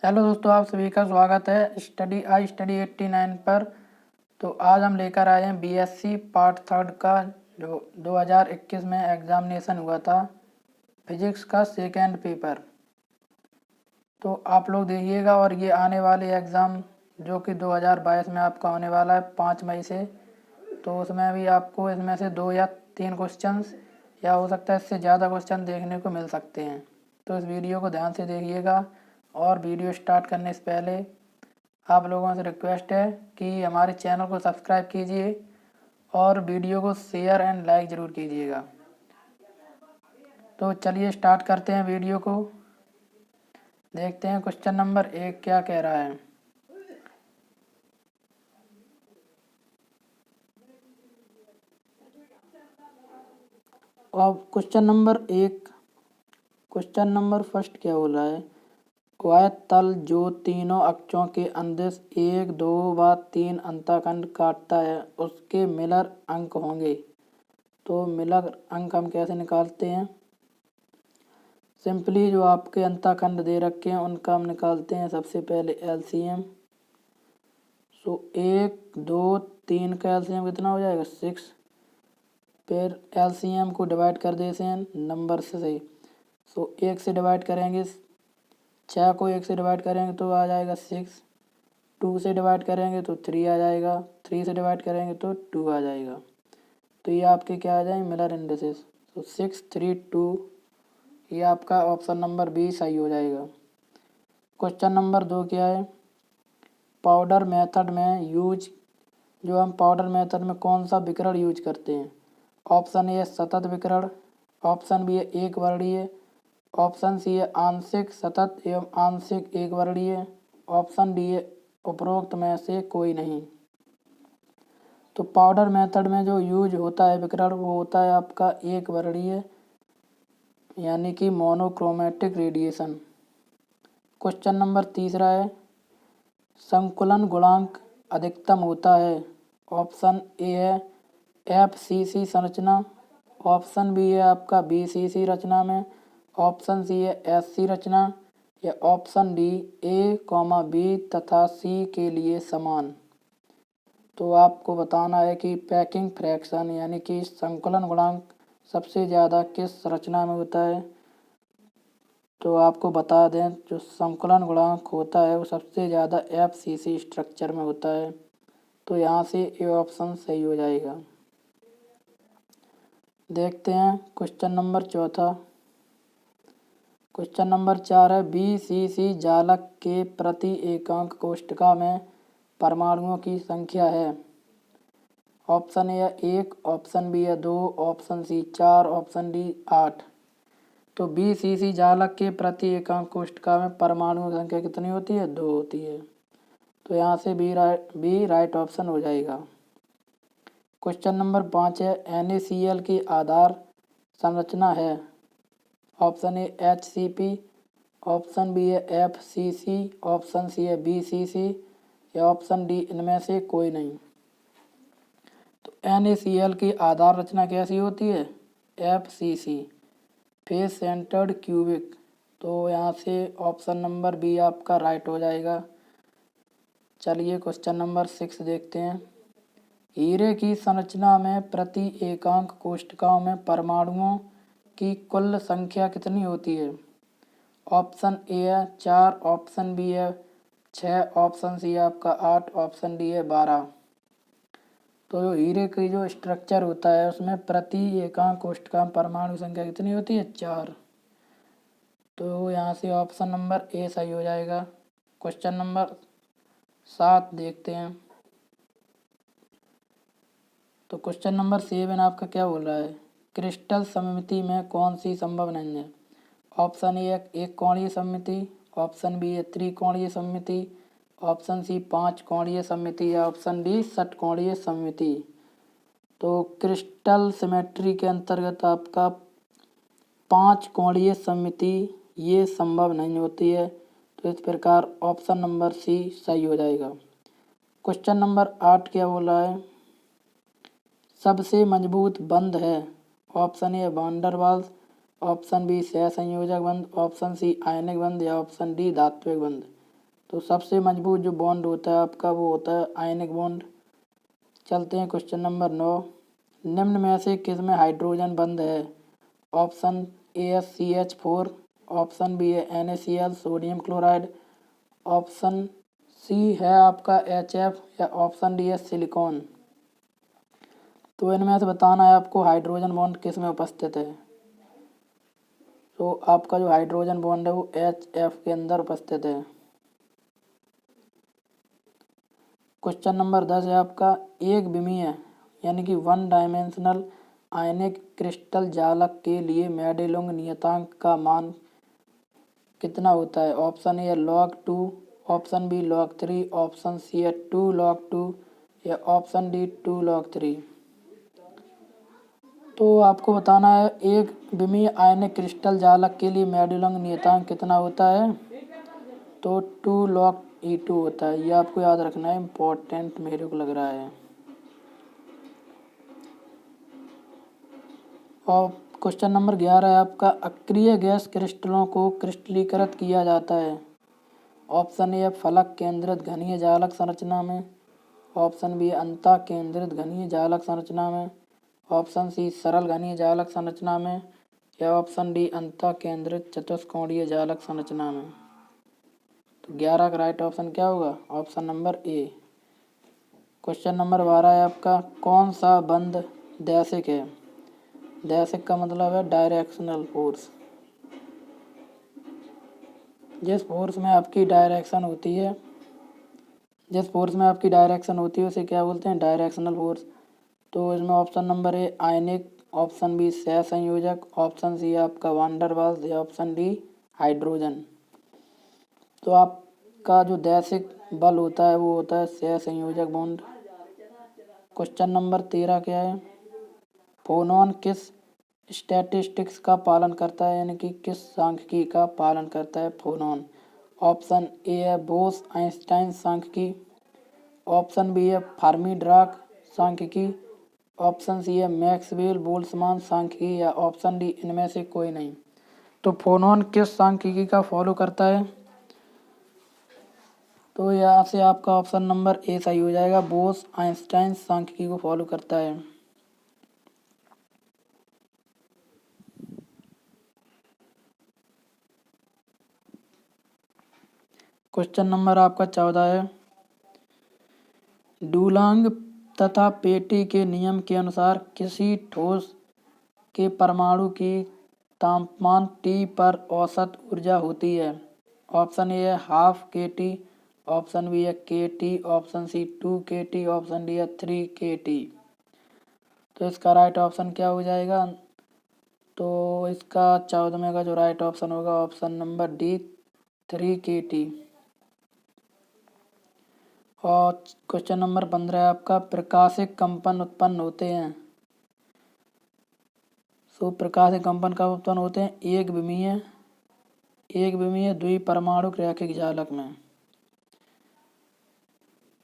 Hello दोस्तों, आप सभी का स्वागत है स्टडी 89 पर। तो आज हम लेकर आए हैं बीएससी पार्ट थर्ड का जो 2021 में एग्जामिनेशन हुआ था, फिजिक्स का सेकेंड पेपर। तो आप लोग देखिएगा, और ये आने वाले एग्ज़ाम जो कि 2022 में आपका होने वाला है 5 मई से, तो उसमें भी आपको इसमें से 2 या 3 क्वेश्चंस या हो सकता है इससे ज़्यादा क्वेश्चन देखने को मिल सकते हैं। तो इस वीडियो को ध्यान से देखिएगा, और वीडियो स्टार्ट करने से पहले आप लोगों से रिक्वेस्ट है कि हमारे चैनल को सब्सक्राइब कीजिए और वीडियो को शेयर एंड लाइक ज़रूर कीजिएगा। तो चलिए स्टार्ट करते हैं वीडियो को। देखते हैं क्वेश्चन नंबर 1 क्या कह रहा है। और क्वेश्चन नंबर फर्स्ट क्या बोला है। वह तल जो तीनों अक्षों के अंदिश 1, 2 व 3 अंतःखंड काटता है उसके मिलर अंक होंगे। तो मिलर अंक हम कैसे निकालते हैं। सिंपली जो आपके अंतःखंड दे रखे हैं उनका हम निकालते हैं सबसे पहले एलसीएम। सो 1, 2, 3 का एलसीएम कितना हो जाएगा 6। फिर एलसीएम को डिवाइड कर देते हैं नंबर से। सो 1 से डिवाइड करेंगे, 6 को 1 से डिवाइड करेंगे तो आ जाएगा 6। 2 से डिवाइड करेंगे तो 3 आ जाएगा। 3 से डिवाइड करेंगे तो 2 आ जाएगा। तो ये आपके क्या आ जाएंगे मिलर इंडिसेस। तो 6, 3, 2, ये आपका ऑप्शन नंबर बी सही हो जाएगा। क्वेश्चन नंबर 2 क्या है। पाउडर मेथड में हम पाउडर मेथड में कौन सा विकर्ण यूज करते हैं। ऑप्शन ए सतत विकर्ण, ऑप्शन बी है एक वर्णीय, ऑप्शन सी है आंशिक सतत एवं आंशिक एक वर्णीय, ऑप्शन डी है उपरोक्त में से कोई नहीं। तो पाउडर मेथड में जो यूज होता है विकर्ण वो होता है आपका एक वर्णीय, यानी कि मोनोक्रोमेटिक रेडिएशन। क्वेश्चन नंबर तीसरा है। संकुलन गुणांक अधिकतम होता है। ऑप्शन ए है एफसीसी संरचना, ऑप्शन बी है आपका बीसीसी रचना में, ऑप्शन सी है एससी रचना, या ऑप्शन डी ए, बी तथा सी के लिए समान। तो आपको बताना है कि पैकिंग फ्रैक्शन यानी कि संकुलन गुणांक सबसे ज़्यादा किस रचना में होता है। तो आपको बता दें जो संकुलन गुणांक होता है वो सबसे ज़्यादा एफसीसी स्ट्रक्चर में होता है। तो यहाँ से ए ऑप्शन सही हो जाएगा। देखते हैं क्वेश्चन नंबर चौथा। क्वेश्चन नंबर 4 है। बीसीसी जालक के प्रति एकांक कोष्ठका में परमाणुओं की संख्या है। ऑप्शन ए 1, ऑप्शन बी है 2, ऑप्शन सी 4, ऑप्शन डी 8। तो बीसीसी जालक के प्रति एकांक कोष्ठका में परमाणुओं की संख्या कितनी होती है 2 होती है। तो यहाँ से बी राइट ऑप्शन हो जाएगा। क्वेश्चन नंबर 5 है। NaCl की आधार संरचना है। Option A HCP, option B है FCC, ऑप्शन सी है BCC, या ऑप्शन डी इनमें से कोई नहीं। तो NaCl की आधार रचना कैसी होती है FCC, फेस सेंटर्ड क्यूबिक। तो यहाँ से ऑप्शन नंबर बी आपका राइट हो जाएगा। चलिए क्वेश्चन नंबर 6 देखते हैं। हीरे की संरचना में प्रति एकांक कोष्ठकाओं में परमाणुओं की कुल संख्या कितनी होती है। ऑप्शन ए है 4, ऑप्शन बी है 6, ऑप्शन सी है आपका 8, ऑप्शन डी है 12। तो जो हीरे की जो स्ट्रक्चर होता है उसमें प्रति एकांक कोष्ठका में परमाणु संख्या कितनी होती है 4। तो यहाँ से ऑप्शन नंबर ए सही हो जाएगा। क्वेश्चन नंबर 7 देखते हैं। तो क्वेश्चन नंबर 7 आपका क्या बोल रहा है। क्रिस्टल सममिति में कौन सी संभव नहीं है। ऑप्शन ए एक कोणीय सममिति, ऑप्शन बी है त्रिकोणीय सममिति, ऑप्शन सी 5 कोणीय सममिति, या ऑप्शन डी षटकोणीय सममिति। तो क्रिस्टल सिमेट्री के अंतर्गत आपका 5 कोणीय सममिति ये संभव नहीं होती है। तो इस प्रकार ऑप्शन नंबर सी सही हो जाएगा। क्वेश्चन नंबर 8 क्या बोल रहा है। सबसे मजबूत बंध है। ऑप्शन ए वान डर वाल्स, ऑप्शन बी सहसंयोजक बंध, ऑप्शन सी आयनिक बंध, या ऑप्शन डी धात्विक बंध। तो सबसे मजबूत जो बॉन्ड होता है आपका वो होता है आयनिक बॉन्ड। चलते हैं क्वेश्चन नंबर 9। निम्न में से किस में हाइड्रोजन बंद है? ऑप्शन ए है CH4, ऑप्शन बी है NaCl sodium chloride, option C है आपका HF या ऑप्शन डी है सिलिकॉन। तो इनमें से बताना है आपको हाइड्रोजन बॉन्ड किस में उपस्थित है। तो आपका जो हाइड्रोजन बॉन्ड है वो HF के अंदर उपस्थित है। क्वेश्चन नंबर 10 है आपका, एक विमीय यानी कि वन डायमेंशनल आयनिक क्रिस्टल जालक के लिए मेंडेलियन नियतांक का मान कितना होता है? Option A log2, option B log3, option C है 2 log2 या ऑप्शन डी 2 log3। तो आपको बताना है एक विमीय आयनिक क्रिस्टल जालक के लिए मेंडेलियन नियतांक कितना होता है? तो 2 log E2 होता है। ये आपको याद रखना है, इम्पोर्टेंट मेरे को लग रहा है। और क्वेश्चन नंबर 11 है आपका, अक्रिय गैस क्रिस्टलों को क्रिस्टलीकृत किया जाता है। ऑप्शन ए फलक केंद्रित घनीय जालक संरचना में, ऑप्शन बी अंतः केंद्रित घनीय जालक संरचना में, ऑप्शन सी सरल घनीय जालक संरचना में या ऑप्शन डी अंतः केंद्रित चतुष्कोणीय जालक संरचना में। तो 11 का राइट ऑप्शन क्या होगा? ऑप्शन नंबर ए। क्वेश्चन नंबर 12 है आपका, कौन सा बंध दैशिक है? दैशिक का मतलब है डायरेक्शनल फोर्स। जिस फोर्स में आपकी डायरेक्शन होती है उसे क्या बोलते हैं? Directional force. तो इसमें ऑप्शन नंबर ए आयनिक, ऑप्शन बी सहसंयोजक, ऑप्शन सी आपका वांडरवाल्स या ऑप्शन डी हाइड्रोजन। तो आपका जो दैशिक बल होता है वो होता है सहसंयोजक बॉन्ड। क्वेश्चन नंबर 13 क्या है? फोनॉन किस स्टैटिस्टिक्स का पालन करता है, यानी कि किस सांख्यिकी का पालन करता है फोनॉन? ऑप्शन ए है बोस आइंस्टाइन सांख्यिकी, ऑप्शन बी है फर्मी डिराक सांख्यिकी, ऑप्शन सी है मैक्सवेल बोल्ट्जमान सांख्यिकी या ऑप्शन डी इनमें से कोई नहीं। तो फोनॉन किस सांख्यिकी का फॉलो करता है? तो यहाँ से आपका ऑप्शन नंबर ए सही हो जाएगा, बोस आइंस्टाइन सांख्यिकी को फॉलो करता है। क्वेश्चन नंबर आपका 14 है, डुलांग तथा पेटी के नियम के अनुसार किसी ठोस के परमाणु की तापमान T पर औसत ऊर्जा होती है। ऑप्शन ए है हाफ KT, ऑप्शन बी है KT, option C 2 KT, option D है 3 KT। तो इसका राइट ऑप्शन क्या हो जाएगा? तो इसका 14वें का जो राइट ऑप्शन होगा ऑप्शन नंबर डी 3 KT। और क्वेश्चन नंबर 15 है आपका, प्रकाशिक कंपन उत्पन्न होते हैं। सो प्रकाशिक कंपन कब उत्पन्न होते हैं? एक विमीय द्विपरमाणुक रैखिक जालक में।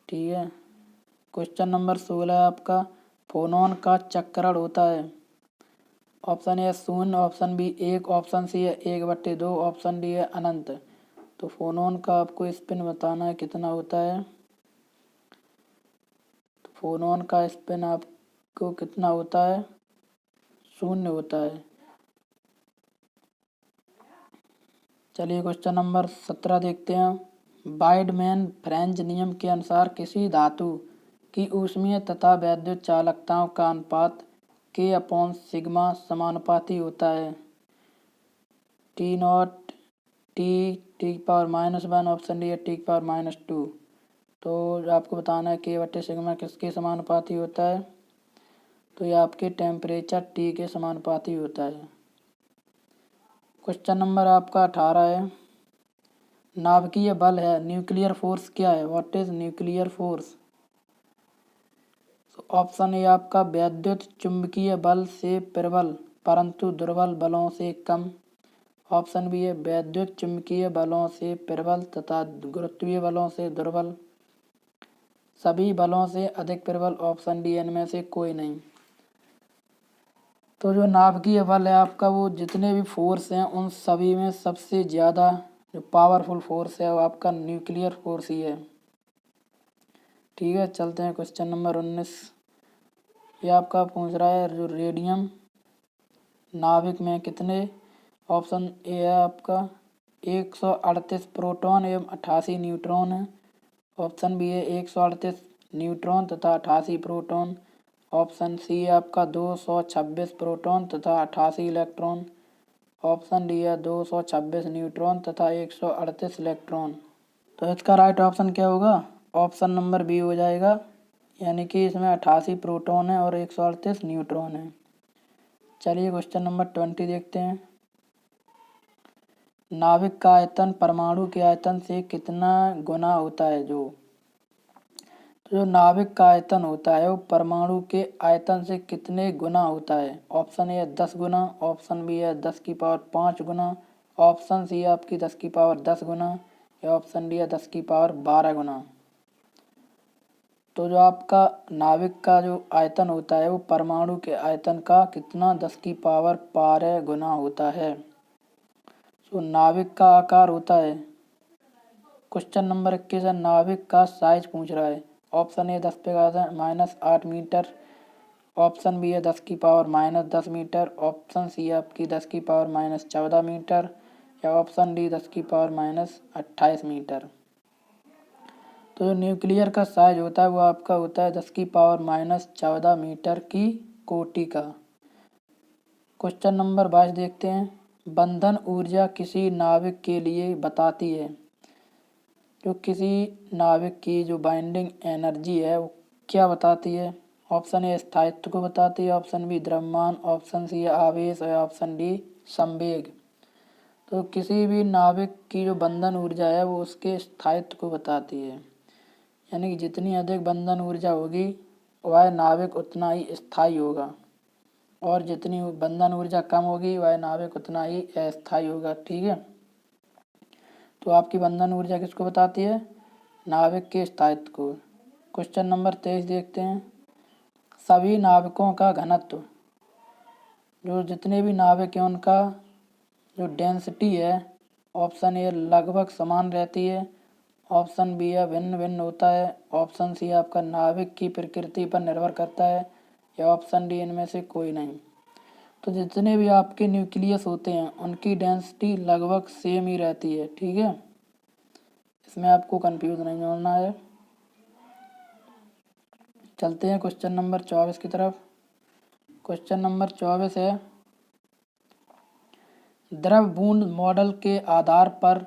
ठीक है। क्वेश्चन नंबर 16 है आपका, फोनॉन का चक्रण होता है। Option A 0, option B 1, option C है 1/2, ऑप्शन डी है अनंत। तो फोनॉन का आपको स्पिन बताना है कितना होता है। तो फोनॉन का स्पिन आपको कितना होता है? 0 होता है। चलिए क्वेश्चन नंबर 17 देखते हैं। वाइडमैन फ्रेंच नियम के अनुसार किसी धातु की ऊष्मीय तथा वैद्युत चालकताओं का अनुपात K/सिग्मा समानुपाती होता है। T0 T⁻⁻1, ऑप्शन डी है T⁻²। तो आपको बताना है K/सिग्मा किसके समानुपाती होता है? तो ये आपके टेम्परेचर T के समानुपाती होता है। क्वेश्चन नंबर आपका 18 है, नाभिकीय बल है, न्यूक्लियर फोर्स क्या है? What is nuclear force? Option A आपका वैद्युत चुंबकीय बल से प्रबल परंतु दुर्बल बलों से कम, ऑप्शन बी है वैद्युत चुंबकीय बलों से प्रबल तथा गुरुत्वीय बलों से दुर्बल, सभी बलों से अधिक प्रबल, ऑप्शन डी इनमें से कोई नहीं। तो जो नाभिकीय बल है आपका वो जितने भी फोर्स हैं उन सभी में सबसे ज़्यादा जो पावरफुल फोर्स है वो आपका न्यूक्लियर फोर्स ही है। ठीक है, चलते हैं क्वेश्चन नंबर 19। ये आपका पूछ रहा है जो रेडियम नाभिक में कितने, ऑप्शन ए है आपका 138 प्रोटॉन एवं 88 न्यूट्रॉन है। ऑप्शन बी है 138 न्यूट्रॉन तथा 88 प्रोटॉन। ऑप्शन सी है आपका 226 प्रोटॉन तथा 88 इलेक्ट्रॉन। ऑप्शन डी है 226 न्यूट्रॉन तथा 138 इलेक्ट्रॉन। तो इसका राइट ऑप्शन क्या होगा? ऑप्शन नंबर बी हो जाएगा, यानी कि इसमें 88 प्रोटॉन है और 138 न्यूट्रॉन है। चलिए क्वेश्चन नंबर 20 देखते हैं। नाभिक का आयतन परमाणु के आयतन से कितना गुना होता है? जो नाभिक का आयतन होता है वो परमाणु के आयतन से कितने गुना होता है? ऑप्शन ए 10 गुना, ऑप्शन बी है 10 की पावर 5 गुना, ऑप्शन सी है आपकी 10 की पावर 10 गुना, या ऑप्शन डी है 10 की पावर 12 गुना। तो जो आपका नाभिक का जो आयतन होता है वो परमाणु के आयतन का कितना 10 की पावर 12 गुना होता है। तो नाभिक का आकार होता है, क्वेश्चन नंबर 21 है, नाभिक का साइज पूछ रहा है। ऑप्शन ए 10 पे -8 मीटर, ऑप्शन बी है 10 की पावर -10 मीटर, ऑप्शन सी है आपकी 10 की पावर -14 मीटर, या ऑप्शन डी 10 की पावर -28 मीटर। तो जो न्यूक्लियर का साइज होता है वो आपका होता है 10 की पावर -14 मीटर की कोटि का। क्वेश्चन नंबर 22 देखते हैं। बंधन ऊर्जा किसी नाभिक के लिए बताती है। जो किसी नाभिक की जो बाइंडिंग एनर्जी है वो क्या बताती है? ऑप्शन ए स्थायित्व को बताती है, ऑप्शन बी द्रव्यमान, ऑप्शन सी आवेश, और ऑप्शन डी संवेग। तो किसी भी नाभिक की जो बंधन ऊर्जा है वो उसके स्थायित्व को बताती है, यानी कि जितनी अधिक बंधन ऊर्जा होगी वह नाभिक उतना ही स्थायी होगा, और जितनी बंधन ऊर्जा कम होगी वह नाभिक उतना ही अस्थायी होगा। ठीक है, तो आपकी बंधन ऊर्जा किसको बताती है? नाभिक के स्थायित्व को। क्वेश्चन नंबर 23 देखते हैं। सभी नाभिकों का घनत्व, जो जितने भी नाभिक हैं उनका जो डेंसिटी है, ऑप्शन ए लगभग समान रहती है, ऑप्शन बी है भिन्न भिन्न होता है, ऑप्शन सी आपका नाभिक की प्रकृति पर निर्भर करता है, या ऑप्शन डी इनमें से कोई नहीं। तो जितने भी आपके न्यूक्लियस होते हैं उनकी डेंसिटी लगभग सेम ही रहती है। ठीक है, इसमें आपको कंफ्यूज नहीं होना है। चलते हैं क्वेश्चन नंबर 24 की तरफ। क्वेश्चन नंबर 24 है, द्रव बूंद मॉडल के आधार पर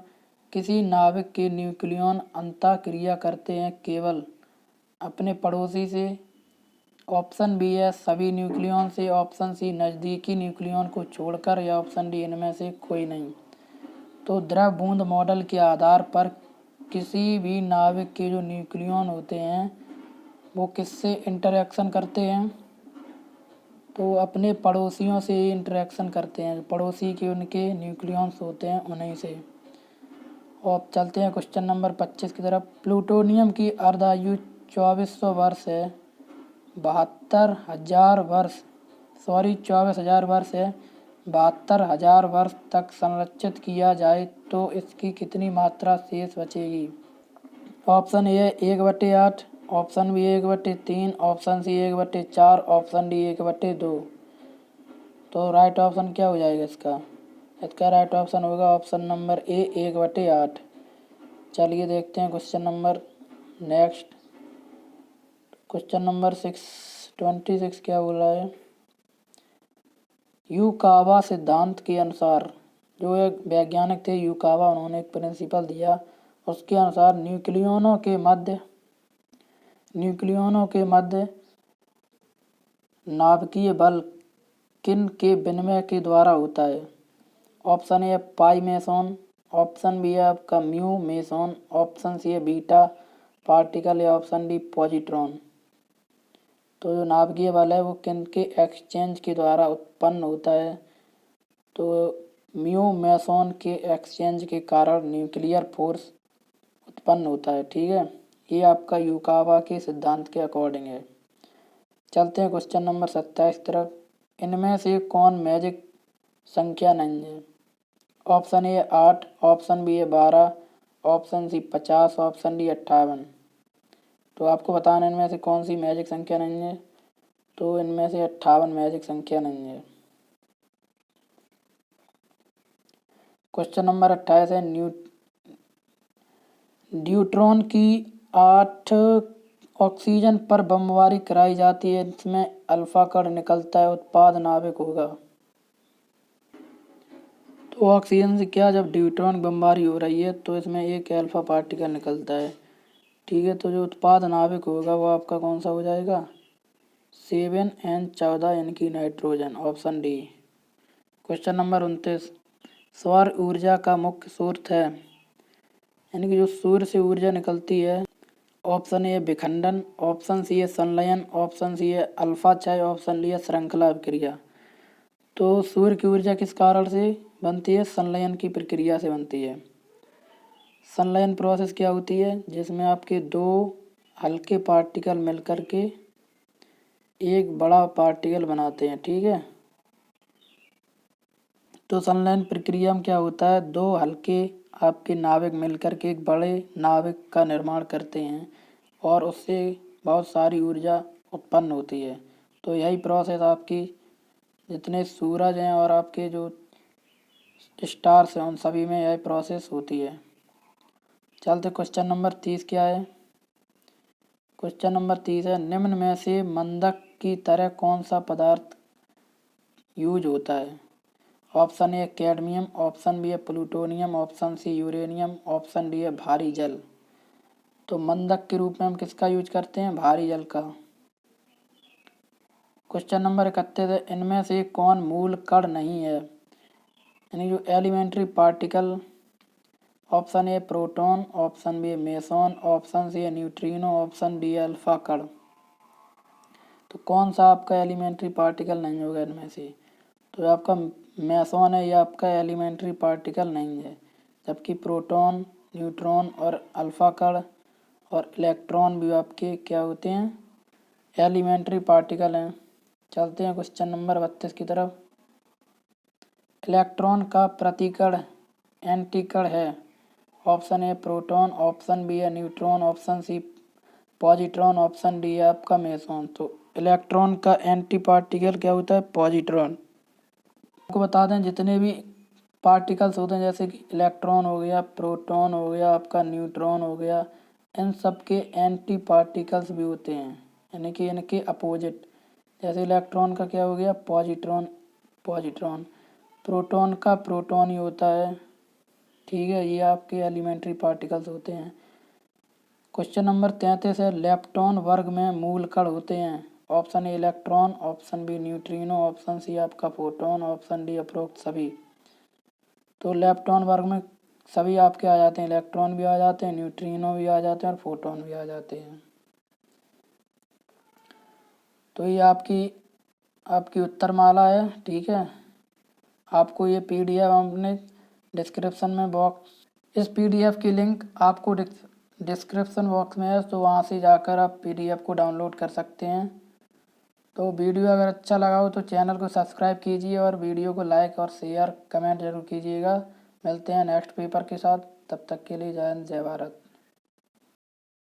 किसी नाभिक के न्यूक्लियन अंतःक्रिया करते हैं केवल अपने पड़ोसी से। ऑप्शन बी है सभी न्यूक्लियन से, ऑप्शन सी नज़दीकी न्यूक्लियन को छोड़कर, या ऑप्शन डी इनमें से कोई नहीं। तो द्रव बूंद मॉडल के आधार पर किसी भी नाभिक के जो न्यूक्लियन होते हैं वो किससे इंटरेक्शन करते हैं? तो अपने पड़ोसियों से इंटरेक्शन करते हैं, पड़ोसी के उनके न्यूक्लियंस होते हैं उन्हीं से। और चलते हैं क्वेश्चन नंबर 25 की तरफ। प्लूटोनियम की अर्धायु 2400 वर्ष है, 24,000 वर्ष है। 72,000 वर्ष तक संरक्षित किया जाए तो इसकी कितनी मात्रा शेष बचेगी? Option A 1/8, option B 1/3, option C 1/4, option D 1/2। तो राइट ऑप्शन क्या हो जाएगा इसका? इसका राइट ऑप्शन होगा ऑप्शन नंबर ए 1/8। चलिए देखते हैं question number next. Question number 26 क्या बोल रहा है? यूकावा सिद्धांत के अनुसार, जो एक वैज्ञानिक थे यूकावा, उन्होंने एक प्रिंसिपल दिया, उसके अनुसार न्यूक्लियनों के मध्य नाभिकीय बल किन के विनिमय के द्वारा होता है? Option A pi meson, option B है आपका म्यू मेसोन, ऑप्शन सी है बीटा पार्टिकल, या ऑप्शन डी पॉजिट्रॉन। तो जो नाभिकीय बल है वो किन के एक्सचेंज के द्वारा उत्पन्न होता है? तो म्यू मेसोन के एक्सचेंज के कारण न्यूक्लियर फोर्स उत्पन्न होता है। ठीक है, ये आपका यूकावा के सिद्धांत के अकॉर्डिंग है। चलते हैं क्वेश्चन नंबर 27 तरफ। इनमें से कौन मैजिक संख्या नहीं है? ऑप्शन ए 8, ऑप्शन बी है 12, ऑप्शन सी 50, ऑप्शन डी 58। तो आपको बताना इनमें से कौन सी मैजिक संख्या नहीं है। तो इनमें से 58 मैजिक संख्या नहीं है। क्वेश्चन नंबर 28 है न्यूट्रॉन की 8 ऑक्सीजन पर बमबारी कराई जाती है, इसमें अल्फा कण निकलता है, उत्पाद नाभिक होगा। तो ऑक्सीजन से क्या, जब न्यूट्रॉन बमबारी हो रही है तो इसमें एक अल्फा पार्टिकल निकलता है। ठीक है, तो जो उत्पाद नाभिक होगा वो आपका कौन सा हो जाएगा, 7N14 यानी कि nitrogen, option D. Question number 29 सौर ऊर्जा का मुख्य स्रोत है, यानी कि जो सूर्य से ऊर्जा निकलती है। ऑप्शन ए विखंडन, ऑप्शन सी है संलयन, ऑप्शन सी है अल्फा क्षय, ऑप्शन डी है श्रृंखला अभिक्रिया। तो सूर्य की ऊर्जा किस कारण से बनती है, संलयन की प्रक्रिया से बनती है। संलयन प्रोसेस क्या होती है, जिसमें आपके दो हल्के पार्टिकल मिलकर के एक बड़ा पार्टिकल बनाते हैं। ठीक है, तो संलयन प्रक्रिया में क्या होता है, दो हल्के आपके नाभिक मिलकर के एक बड़े नाभिक का निर्माण करते हैं और उससे बहुत सारी ऊर्जा उत्पन्न होती है। तो यही प्रोसेस आपकी जितने सूरज हैं और आपके जो स्टार्स हैं उन सभी में यही प्रोसेस होती है। चलते क्वेश्चन नंबर 30 क्या है। क्वेश्चन नंबर 30 है निम्न में से मंदक की तरह कौन सा पदार्थ यूज होता है। Option A cadmium, option B है plutonium, option C uranium, option D है भारी जल। तो मंदक के रूप में हम किसका यूज करते हैं, भारी जल का। क्वेश्चन नंबर 31 है इनमें से कौन मूल कण नहीं है, यानी जो elementary particle. Option A proton, option B meson, option C है न्यूट्रिनो, ऑप्शन डी अल्फा कण। तो कौन सा आपका एलिमेंट्री पार्टिकल नहीं होगा इनमें से, तो आपका मेसॉन है, या आपका एलिमेंट्री पार्टिकल नहीं है। जबकि प्रोटॉन, न्यूट्रॉन और अल्फा कण और इलेक्ट्रॉन भी आपके क्या होते हैं, एलिमेंट्री पार्टिकल हैं। चलते हैं क्वेश्चन नंबर 32 की तरफ। इलेक्ट्रॉन का प्रतिकण एंटीकण है। Option A proton, option B है neutron, option C positron, option D है आपका मेसॉन। तो इलेक्ट्रॉन का एंटी पार्टिकल क्या होता है, पॉजिट्रॉन। आपको बता दें जितने भी पार्टिकल्स होते हैं जैसे कि इलेक्ट्रॉन हो गया, प्रोटॉन हो गया, आपका न्यूट्रॉन हो गया, इन सब के एंटी पार्टिकल्स भी होते हैं, यानी कि इनके अपोजिट। जैसे इलेक्ट्रॉन का क्या हो गया, पॉजिट्रॉन, पॉजिट्रॉन। प्रोटॉन का प्रोटॉन ही होता है। ठीक है, ये आपके एलिमेंट्री पार्टिकल्स होते हैं। क्वेश्चन नंबर 33 है लेप्टॉन वर्ग में मूल कण होते हैं। Option A electron, option B neutrino, option C आपका प्रोटॉन, ऑप्शन डी उपरोक्त सभी। तो लेप्टॉन वर्ग में सभी आपके आ जाते हैं, इलेक्ट्रॉन भी आ जाते हैं, न्यूट्रिनो भी आ जाते हैं और प्रोटॉन भी आ जाते हैं। तो ये आपकी आपकी उत्तरमाला है। ठीक है, आपको ये पीडीएफ हमने डिस्क्रिप्शन में बॉक्स, इस पीडीएफ की लिंक आपको डिस्क्रिप्शन बॉक्स में है, तो वहाँ से जाकर आप पीडीएफ को डाउनलोड कर सकते हैं। तो वीडियो अगर अच्छा लगा हो तो चैनल को सब्सक्राइब कीजिए और वीडियो को लाइक और शेयर कमेंट जरूर कीजिएगा। मिलते हैं नेक्स्ट पेपर के साथ, तब तक के लिए जय हिंद जय भारत।